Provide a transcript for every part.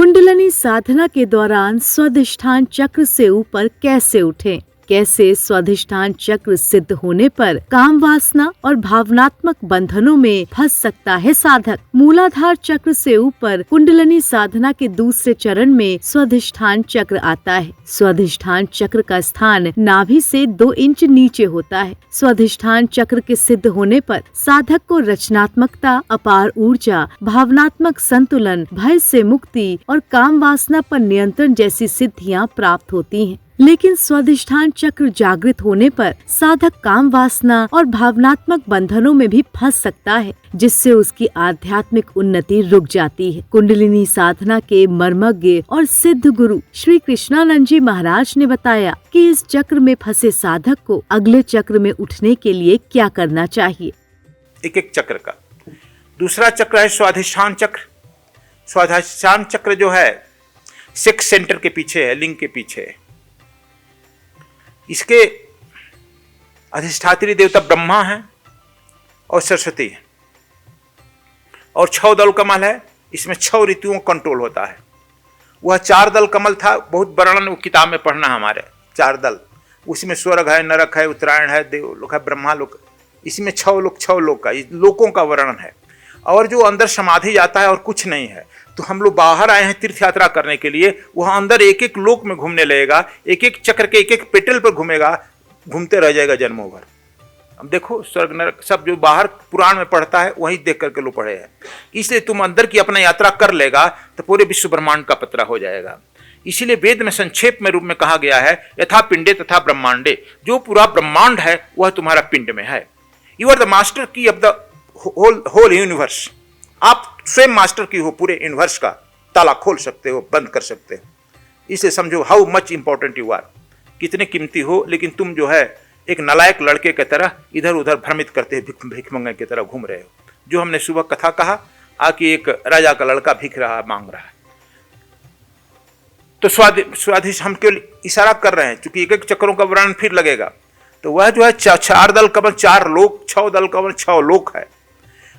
कुंडलिनी साधना के दौरान स्वाधिष्ठान चक्र से ऊपर कैसे उठें? कैसे स्वाधिष्ठान चक्र सिद्ध होने पर काम वासना और भावनात्मक बंधनों में फंस सकता है साधक? मूलाधार चक्र से ऊपर कुंडलिनी साधना के दूसरे चरण में स्वाधिष्ठान चक्र आता है। स्वाधिष्ठान चक्र का स्थान नाभि से 2 इंच नीचे होता है। स्वाधिष्ठान चक्र के सिद्ध होने पर साधक को रचनात्मकता, अपार ऊर्जा, भावनात्मक संतुलन, भय से मुक्ति और काम वासना पर नियंत्रण जैसी सिद्धियां प्राप्त होती हैं। लेकिन स्वाधिष्ठान चक्र जागृत होने पर साधक काम वासना और भावनात्मक बंधनों में भी फंस सकता है, जिससे उसकी आध्यात्मिक उन्नति रुक जाती है। कुंडलिनी साधना के मर्मज्ञ और सिद्ध गुरु श्री कृष्णानंद जी महाराज ने बताया कि इस चक्र में फंसे साधक को अगले चक्र में उठने के लिए क्या करना चाहिए। एक चक्र का दूसरा चक्र है स्वाधिष्ठान चक्र। स्वाधिष्ठान चक्र जो है सेक्स सेंटर के पीछे है, लिंग के पीछे है। इसके अधिष्ठात्री देवता ब्रह्मा है और सरस्वती है और 6 दल कमल है। इसमें 6 ऋतुओं कंट्रोल होता है। वह 4 दल कमल था, बहुत वर्णन वो किताब में पढ़ना हमारे 4 दल। उसमें स्वर्ग है, नरक है, उत्तरायण है, देवलोक है, ब्रह्मा लोक। इसमें 6 लोक का लोकों का वर्णन है। और जो अंदर समाधि जाता है और कुछ नहीं है, तो हम लोग बाहर आए हैं तीर्थ यात्रा करने के लिए, वह अंदर एक एक लोक में घूमने लगेगा, एक एक चक्र के एक एक पेटल पर घूमेगा, घूमते रह जाएगा जन्मों भर। अब देखो स्वर्ग नरक सब जो बाहर पुराण में पढ़ता है वही देख करके लोग पढ़े हैं। इसलिए तुम अंदर की अपना यात्रा कर लेगा तो पूरे विश्व ब्रह्मांड का पतरा हो जाएगा। इसीलिए वेद में संक्षेप में रूप में कहा गया है, यथा पिंडे तथा ब्रह्मांडे। जो पूरा ब्रह्मांड है वह तुम्हारा पिंड में है। यू आर द मास्टर की ऑफ द होल यूनिवर्स। आप स्वयं मास्टर की हो, पूरे यूनिवर्स का ताला खोल सकते हो, बंद कर सकते हो। इसे समझो how much important you are, कितने कीमती हो। लेकिन तुम जो है एक नालायक लड़के की तरह इधर उधर भ्रमित करते भीख मंगे की तरह घूम रहे हो। जो हमने सुबह कथा कहा कि एक राजा का लड़का भीख रहा मांग रहा है, तो स्वादिष्ट हम केवल इशारा कर रहे हैं, क्योंकि एक एक चक्रों का वर्णन फिर लगेगा। तो वह जो है 4 दल कमल 4 लोक, 6 दल कमल 6 लोक है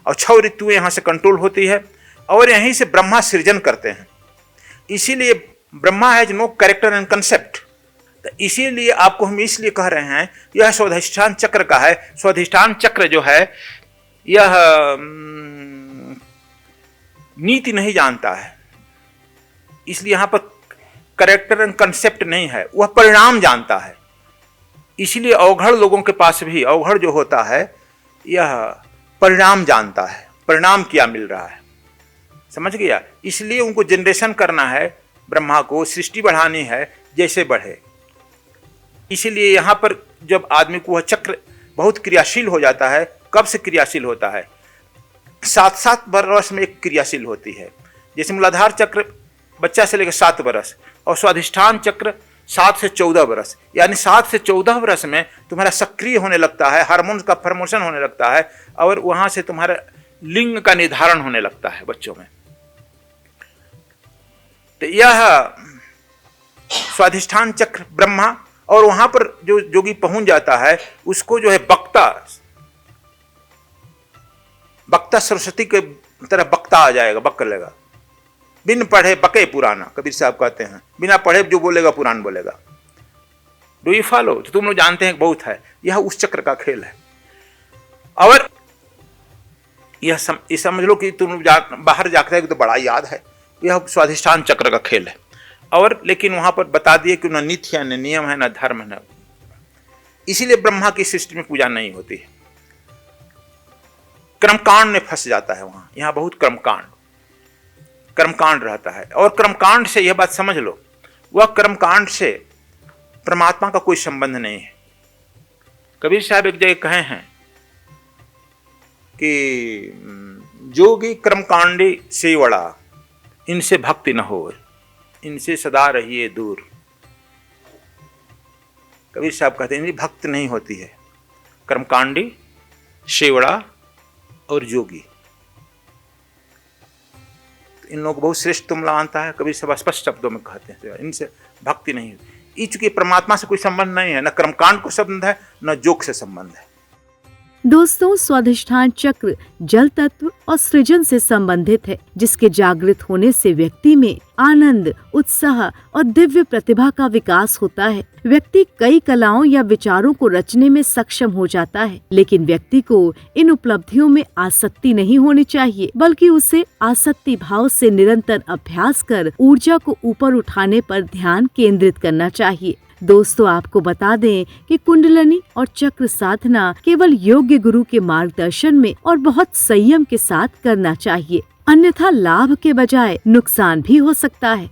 और 6 ऋतुएं यहाँ से कंट्रोल होती है और यहीं से ब्रह्मा सृजन करते हैं। इसीलिए Brahma has no character and concept. तो इसीलिए आपको हम इसलिए कह रहे हैं यह स्वाधिष्ठान चक्र का है। स्वाधिष्ठान चक्र जो है यह नीति नहीं जानता है, इसलिए यहाँ पर कैरेक्टर एंड कंसेप्ट नहीं है, वह परिणाम जानता है। इसलिए अवघड़ लोगों के पास भी अवघड़ जो होता है यह परिणाम जानता है, परिणाम क्या मिल रहा है, समझ गया। इसलिए उनको जनरेशन करना है, ब्रह्मा को सृष्टि बढ़ानी है जैसे बढ़े। इसीलिए यहाँ पर जब आदमी को वह चक्र बहुत क्रियाशील हो जाता है, कब से क्रियाशील होता है? 7 वर्ष में एक क्रियाशील होती है। जैसे मूलाधार चक्र बच्चा से लेकर 7 वर्ष और स्वाधिष्ठान चक्र 7 से 14 वर्ष, यानी 7 से 14 वर्ष में तुम्हारा सक्रिय होने लगता है, हार्मोन का फॉर्मेशन होने लगता है और वहां से तुम्हारा लिंग का निर्धारण होने लगता है बच्चों में। तो यह स्वाधिष्ठान चक्र ब्रह्मा, और वहां पर जो जोगी पहुंच जाता है उसको जो है बक्ता सरस्वती के तरह बक्ता आ जाएगा, बक लेगा। बिन पढ़े बके पुराना, कबीर साहब कहते हैं, बिना पढ़े जो बोलेगा पुराण बोलेगा। Do you follow? तो तुम लोग जानते हैं बहुत है, यह उस चक्र का खेल है। और यह समझ लो कि तुम बाहर जाकर तो बड़ा याद है, यह स्वाधिष्ठान चक्र का खेल है। और लेकिन वहां पर बता दिए कि न नीति है, न नियम है, न धर्म है, न। इसीलिए ब्रह्मा की सृष्टि में पूजा नहीं होती है। कर्मकांड में फंस जाता है वहां। यहां बहुत कर्मकांड रहता है। और कर्मकांड से यह बात समझ लो, वह कर्मकांड से परमात्मा का कोई संबंध नहीं है। कबीर साहब एक जगह कहे हैं कि जोगी कर्मकांडी सेवड़ा, इनसे भक्ति न हो, इनसे सदा रहिए दूर। कबीर साहब कहते हैं इनकी भक्ति नहीं होती है। कर्मकांडी, सेवड़ा और जोगी, इन लोगों को बहुत श्रेष्ठ तुमला आता है। कबीर साहब स्पष्ट शब्दों में कहते हैं इनसे भक्ति नहीं होती। चूंकि परमात्मा से कोई संबंध नहीं है, न कर्मकांड को संबंध है, न जोग से संबंध है। दोस्तों, स्वाधिष्ठान चक्र जल तत्व और सृजन से संबंधित है, जिसके जागृत होने से व्यक्ति में आनंद, उत्साह और दिव्य प्रतिभा का विकास होता है। व्यक्ति कई कलाओं या विचारों को रचने में सक्षम हो जाता है, लेकिन व्यक्ति को इन उपलब्धियों में आसक्ति नहीं होनी चाहिए, बल्कि उसे आसक्ति भाव से निरंतर अभ्यास कर ऊर्जा को ऊपर उठाने पर ध्यान केंद्रित करना चाहिए। दोस्तों, आपको बता दें कि कुंडलिनी और चक्र साधना केवल योग्य गुरु के मार्गदर्शन में और बहुत संयम के साथ करना चाहिए, अन्यथा लाभ के बजाय नुकसान भी हो सकता है।